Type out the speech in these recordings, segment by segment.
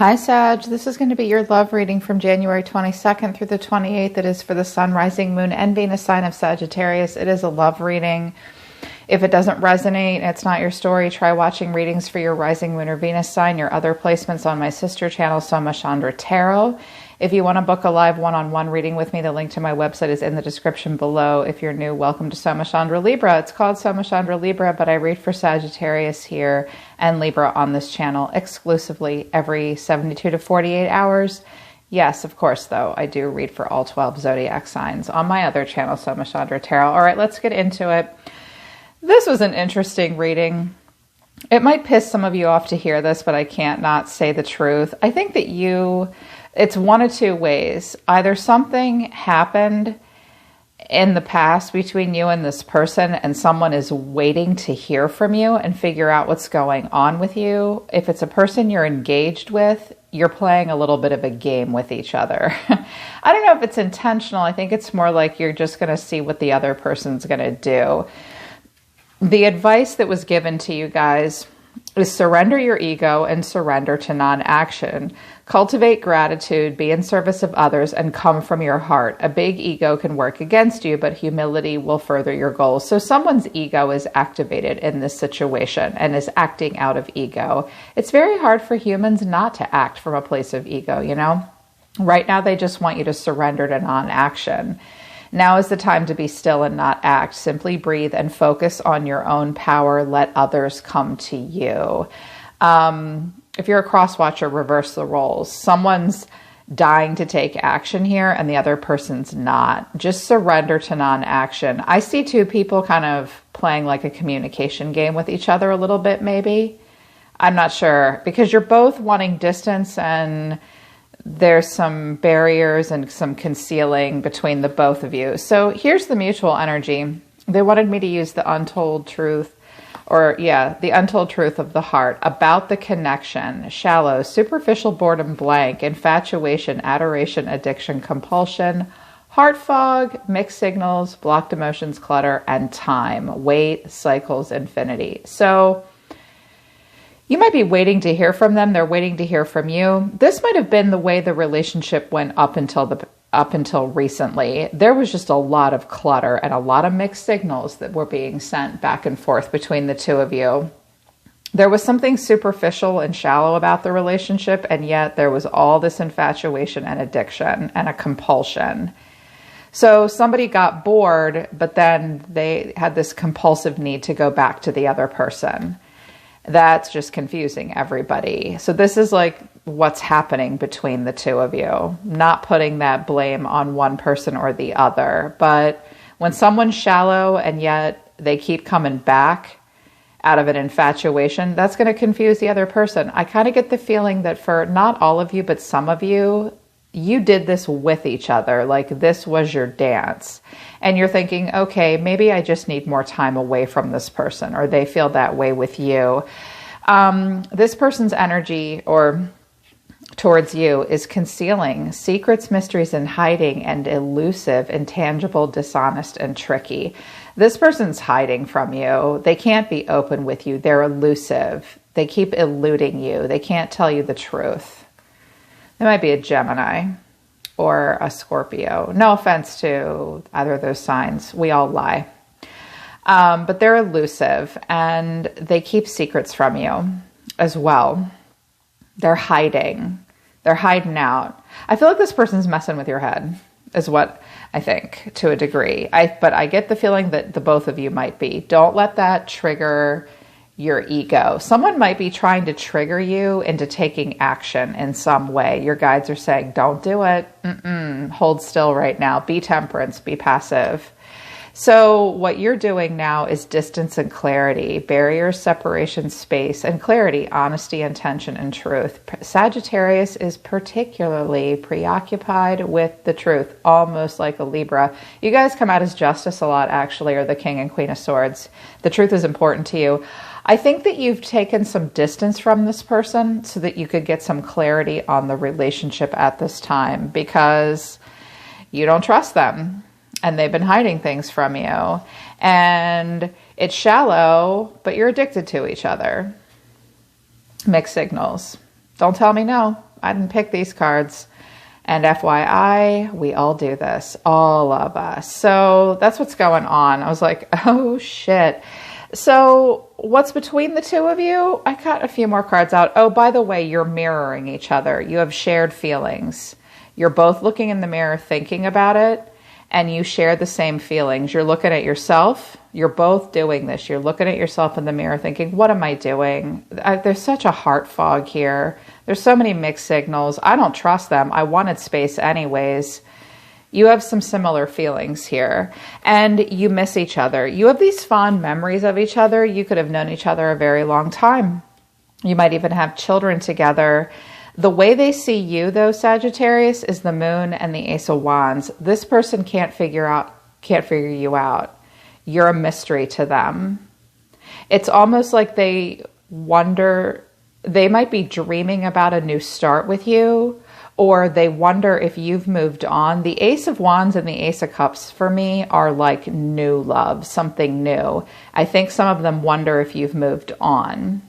Hi Sag, this is going to be your love reading from January 22nd through the 28th. It is for the Sun, Rising, Moon, and Venus sign of Sagittarius. It is a love reading. If it doesn't resonate, it's not your story, try watching readings for your Rising, Moon, or Venus sign, your other placements on my sister channel, Soma Chandra Tarot. If you want to book a live one-on-one reading with me, the link to my website is in the description below. If you're new, welcome to Soma Chandra Libra. It's called Soma Chandra Libra, but I read for Sagittarius here and Libra on this channel exclusively every 72 to 48 hours. Yes, of course, though, I do read for all 12 Zodiac signs on my other channel, Soma Chandra Tarot. All right, let's get into it. This was an interesting reading. It might piss some of you off to hear this, but I can't not say the truth. I think that it's one of two ways. Either something happened in the past between you and this person and someone is waiting to hear from you and figure out what's going on with you. If it's a person you're engaged with, you're playing a little bit of a game with each other. I don't know if it's intentional. I think it's more like you're just going to see what the other person's going to do. The advice that was given to you guys is surrender your ego and surrender to non-action. Cultivate gratitude, be in service of others, and come from your heart. A big ego can work against you, but humility will further your goals. So someone's ego is activated in this situation and is acting out of ego. It's very hard for humans not to act from a place of ego, you know? Right now, they just want you to surrender to non-action. Now is the time to be still and not act. Simply breathe and focus on your own power. Let others come to you. If you're a cross-watcher, reverse the roles. Someone's dying to take action here and the other person's not. Just surrender to non-action. I see two people kind of playing like a communication game with each other a little bit, maybe. I'm not sure, because you're both wanting distance and there's some barriers and some concealing between the both of you. So here's the mutual energy. They wanted me to use the untold truth, the untold truth of the heart about the connection: shallow, superficial boredom, blank, infatuation, adoration, addiction, compulsion, heart fog, mixed signals, blocked emotions, clutter, and time, wait, cycles, infinity. So you might be waiting to hear from them. They're waiting to hear from you. This might have been the way the relationship went up until recently. There was just a lot of clutter and a lot of mixed signals that were being sent back and forth between the two of you. There was something superficial and shallow about the relationship, and yet there was all this infatuation and addiction and a compulsion. So somebody got bored, but then they had this compulsive need to go back to the other person. That's just confusing everybody. So this is like what's happening between the two of you. Not putting that blame on one person or the other. But when someone's shallow and yet they keep coming back out of an infatuation, that's going to confuse the other person. I kind of get the feeling that for not all of you, but some of you, you did this with each other. Like this was your dance. And you're thinking, okay, maybe I just need more time away from this person, or they feel that way with you. This person's energy or towards you is concealing secrets, mysteries, and hiding, and elusive, intangible, dishonest, and tricky. This person's hiding from you. They can't be open with you. They're elusive. They keep eluding you. They can't tell you the truth. They might be a Gemini or a Scorpio. No offense to either of those signs. We all lie. But they're elusive and they keep secrets from you as well. They're hiding. They're hiding out. I feel like this person's messing with your head is what I think to a degree. But I get the feeling that the both of you might be. Don't let that trigger your ego. Someone might be trying to trigger you into taking action in some way. Your guides are saying, don't do it. Hold still right now. Be temperance, be passive. So what you're doing now is distance and clarity, barriers, separation, space, and clarity, honesty, intention, and truth. Sagittarius is particularly preoccupied with the truth, almost like a Libra. You guys come out as justice a lot, actually, or the King and Queen of Swords. The truth is important to you. I think that you've taken some distance from this person so that you could get some clarity on the relationship at this time, because you don't trust them and they've been hiding things from you, and it's shallow, but you're addicted to each other. Mixed signals. Don't tell me no. I didn't pick these cards. And FYI, we all do this, all of us. So that's what's going on. I was like, oh shit. So what's between the two of you? I cut a few more cards out. Oh, by the way, you're mirroring each other. You have shared feelings. You're both looking in the mirror, thinking about it, and you share the same feelings. You're looking at yourself. You're both doing this. You're looking at yourself in the mirror thinking, what am I doing? There's such a heart fog here. There's so many mixed signals. I don't trust them. I wanted space anyways. You have some similar feelings here, and you miss each other. You have these fond memories of each other. You could have known each other a very long time. You might even have children together. The way they see you, though, Sagittarius, is the moon and the ace of wands. This person can't figure you out. You're a mystery to them. It's almost like they wonder, they might be dreaming about a new start with you, or they wonder if you've moved on. The ace of wands and the ace of cups for me are like new love, something new. I think some of them wonder if you've moved on,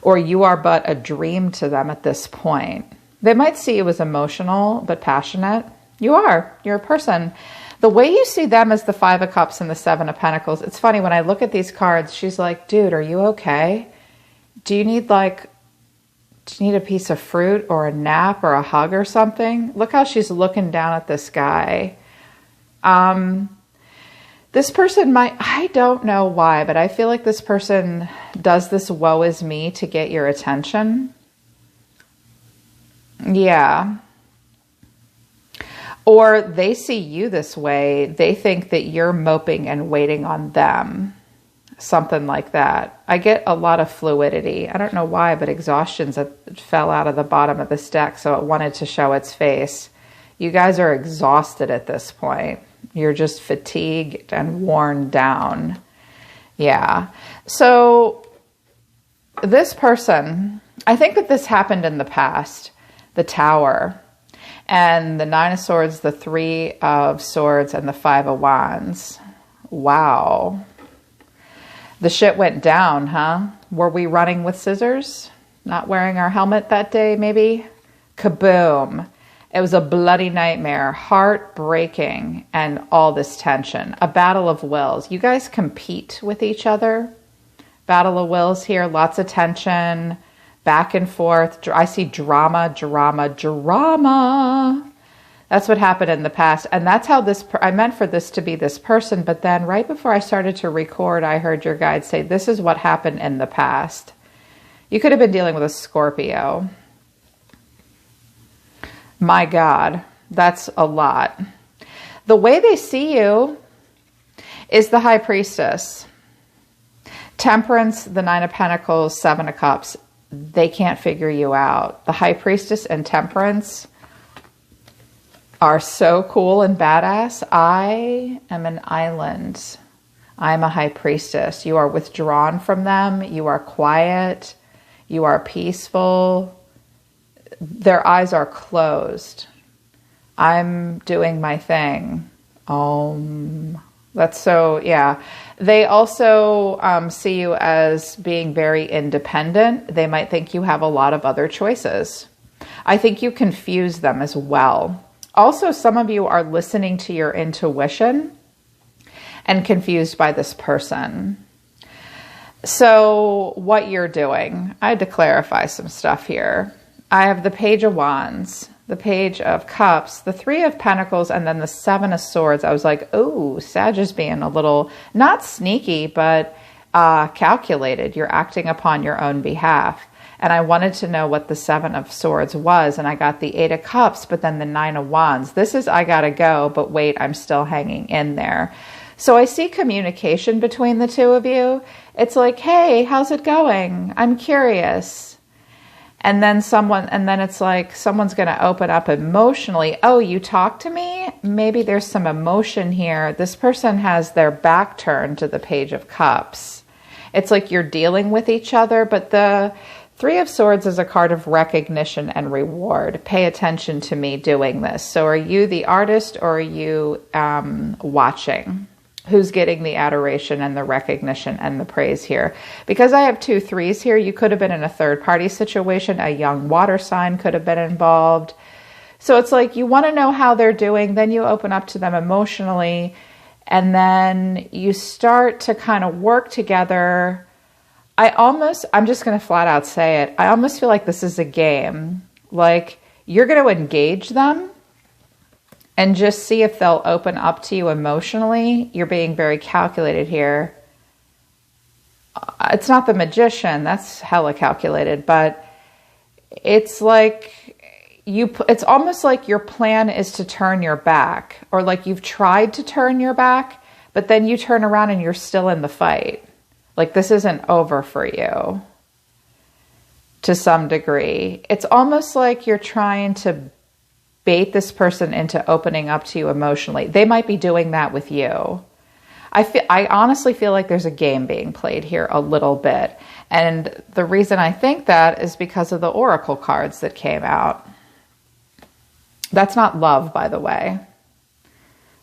or you are but a dream to them at this point. They might see you as emotional but passionate. You are. You're a person. The way you see them as the Five of Cups and the Seven of Pentacles, it's funny, when I look at these cards, she's like, dude, are you okay? Do you need a piece of fruit or a nap or a hug or something? Look how she's looking down at this guy. This person might, I don't know why, but I feel like this person does this woe is me to get your attention. Yeah. Or they see you this way. They think that you're moping and waiting on them. Something like that. I get a lot of fluidity. I don't know why, but exhaustion fell out of the bottom of this deck, so it wanted to show its face. You guys are exhausted at this point. You're just fatigued and worn down. Yeah. So this person, I think that this happened in the past. The Tower and the Nine of Swords, the Three of Swords, and the Five of Wands. Wow. The shit went down, huh? Were we running with scissors? Not wearing our helmet that day, maybe? Kaboom. It was a bloody nightmare, heartbreaking, and all this tension. A battle of wills. You guys compete with each other. Battle of wills here, lots of tension, back and forth. I see drama, drama, drama. That's what happened in the past. And that's how I meant for this to be this person. But then right before I started to record, I heard your guide say, this is what happened in the past. You could have been dealing with a Scorpio. My God, that's a lot. The way they see you is the High Priestess. Temperance, the Nine of Pentacles, Seven of Cups. They can't figure you out. The High Priestess and Temperance are so cool and badass. I am an island. I'm a High Priestess. You are withdrawn from them. You are quiet. You are peaceful. Their eyes are closed. I'm doing my thing. That's so, yeah. They also see you as being very independent. They might think you have a lot of other choices. I think you confuse them as well. Also, some of you are listening to your intuition and confused by this person. So what you're doing, I had to clarify some stuff here. I have the Page of Wands, the Page of Cups, the Three of Pentacles, and then the Seven of Swords. I was like, oh, Sag is being a little, not sneaky, but calculated. You're acting upon your own behalf. And I wanted to know what the Seven of Swords was, and I got the Eight of Cups, but then the Nine of Wands. This is, I gotta go, but wait, I'm still hanging in there. So I see communication between the two of you. It's like, hey, how's it going? I'm curious. And then it's like someone's going to open up emotionally. Oh, you talk to me? Maybe there's some emotion here. This person has their back turned to the Page of Cups. It's like you're dealing with each other, but the Three of Swords is a card of recognition and reward. Pay attention to me doing this. So are you the artist or are you watching? who's getting the adoration and the recognition and the praise here. Because I have 2 3s here, you could have been in a third party situation. A young water sign could have been involved. So it's like you want to know how they're doing, then you open up to them emotionally, and then you start to kind of work together. I'm just going to flat out say it. I almost feel like this is a game. Like you're going to engage them and just see if they'll open up to you emotionally. You're being very calculated here. It's not the Magician. That's hella calculated, but it's like it's almost like your plan is to turn your back, or like you've tried to turn your back, but then you turn around and you're still in the fight. Like this isn't over for you to some degree. It's almost like you're trying to bait this person into opening up to you emotionally. They might be doing that with you. I honestly feel like there's a game being played here a little bit. And the reason I think that is because of the oracle cards that came out. That's not love, by the way.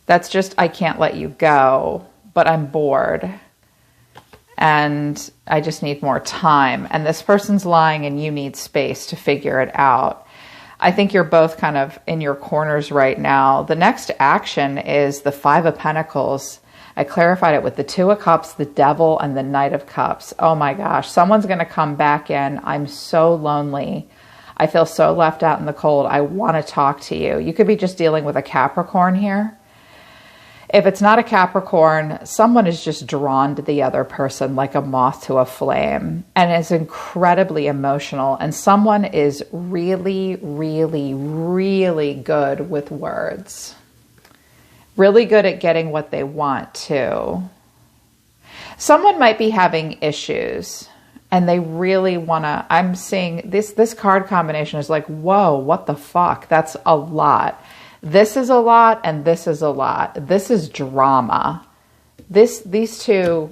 That's just, I can't let you go, but I'm bored. And I just need more time. And this person's lying and you need space to figure it out. I think you're both kind of in your corners right now. The next action is the 5 of Pentacles. I clarified it with the 2 of Cups, the Devil, and the Knight of Cups. Oh my gosh, someone's going to come back in. I'm so lonely. I feel so left out in the cold. I want to talk to you. You could be just dealing with a Capricorn here. If it's not a Capricorn, someone is just drawn to the other person like a moth to a flame and is incredibly emotional. And someone is really, really, really good with words. Really good at getting what they want too. Someone might be having issues and they really want to, I'm seeing this card combination is like, whoa, what the fuck? That's a lot. This is a lot and this is a lot. This is drama. These 2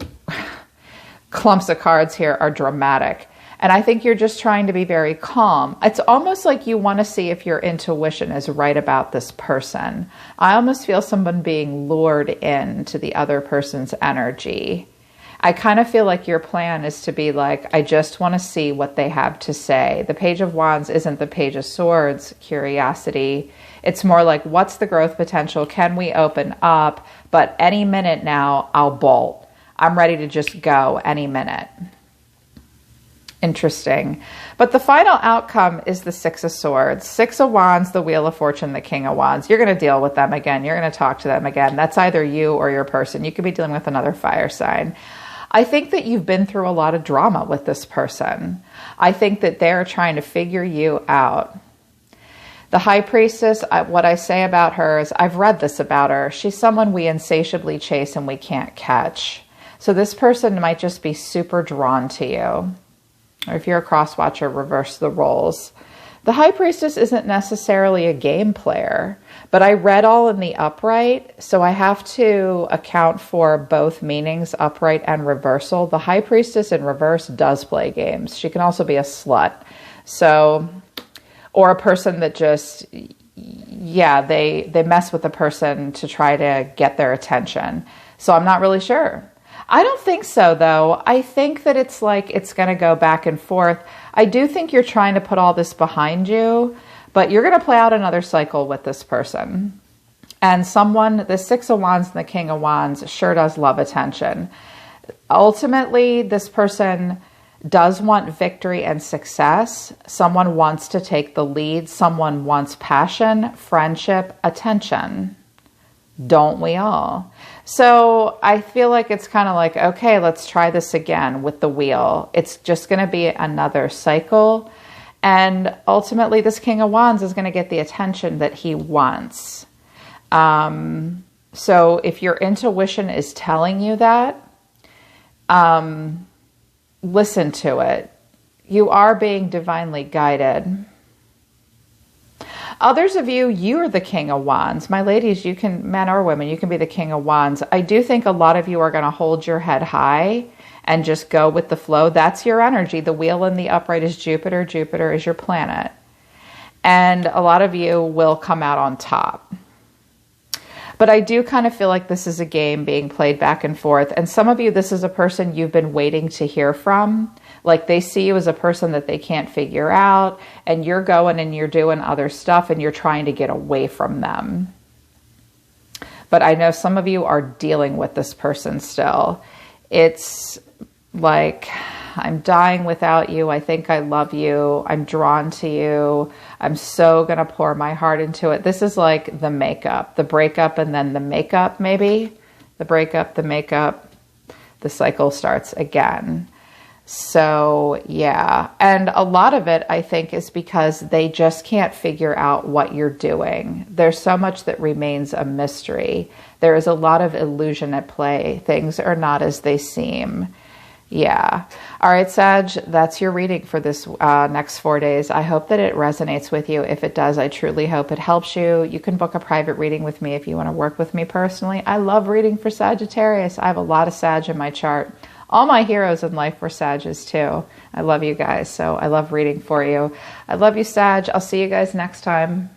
clumps of cards here are dramatic. And I think you're just trying to be very calm. It's almost like you want to see if your intuition is right about this person. I almost feel someone being lured into the other person's energy. I kind of feel like your plan is to be like, I just want to see what they have to say. The Page of Wands isn't the Page of Swords, curiosity. It's more like, what's the growth potential? Can we open up? But any minute now, I'll bolt. I'm ready to just go any minute. Interesting. But the final outcome is the 6 of Swords. 6 of Wands, the Wheel of Fortune, the King of Wands. You're going to deal with them again. You're going to talk to them again. That's either you or your person. You could be dealing with another fire sign. I think that you've been through a lot of drama with this person. I think that they're trying to figure you out. The High Priestess, what I say about her is, I've read this about her. She's someone we insatiably chase and we can't catch. So this person might just be super drawn to you. Or if you're a cross watcher, reverse the roles. The High Priestess isn't necessarily a game player, but I read all in the upright, so I have to account for both meanings, upright and reversal. The High Priestess in reverse does play games. She can also be a slut. So, or a person that just, yeah, they mess with the person to try to get their attention. So I'm not really sure. I don't think so, though. I think that it's like it's going to go back and forth. I do think you're trying to put all this behind you, but you're going to play out another cycle with this person. And someone, the 6 of Wands and the King of Wands sure does love attention. Ultimately, this person does want victory and success. Someone wants to take the lead. Someone wants passion, friendship, attention. Don't we all? So I feel like it's kind of like, okay, let's try this again with the wheel. It's just going to be another cycle. And ultimately, this King of Wands is going to get the attention that he wants. So if your intuition is telling you that, listen to it. You are being divinely guided. Others of you, you're the King of Wands. My ladies, you can, men or women, you can be the King of Wands. I do think a lot of you are going to hold your head high and just go with the flow. That's your energy. The wheel in the upright is Jupiter. Jupiter is your planet. And a lot of you will come out on top. But I do kind of feel like this is a game being played back and forth. And some of you, this is a person you've been waiting to hear from. Like they see you as a person that they can't figure out, and you're going and you're doing other stuff and you're trying to get away from them. But I know some of you are dealing with this person still. It's like, I'm dying without you. I think I love you. I'm drawn to you. I'm so going to pour my heart into it. This is like the makeup, the breakup, and then the makeup, maybe. The breakup, the makeup, the cycle starts again. So yeah, and a lot of it, I think, is because they just can't figure out what you're doing. There's so much that remains a mystery. There is a lot of illusion at play. Things are not as they seem. Yeah. All right, Sag, that's your reading for this next 4 days. I hope that it resonates with you. If it does, I truly hope it helps you. You can book a private reading with me if you want to work with me personally. I love reading for Sagittarius. I have a lot of Sag in my chart. All my heroes in life were Sages too. I love you guys, so I love reading for you. I love you, Sag. I'll see you guys next time.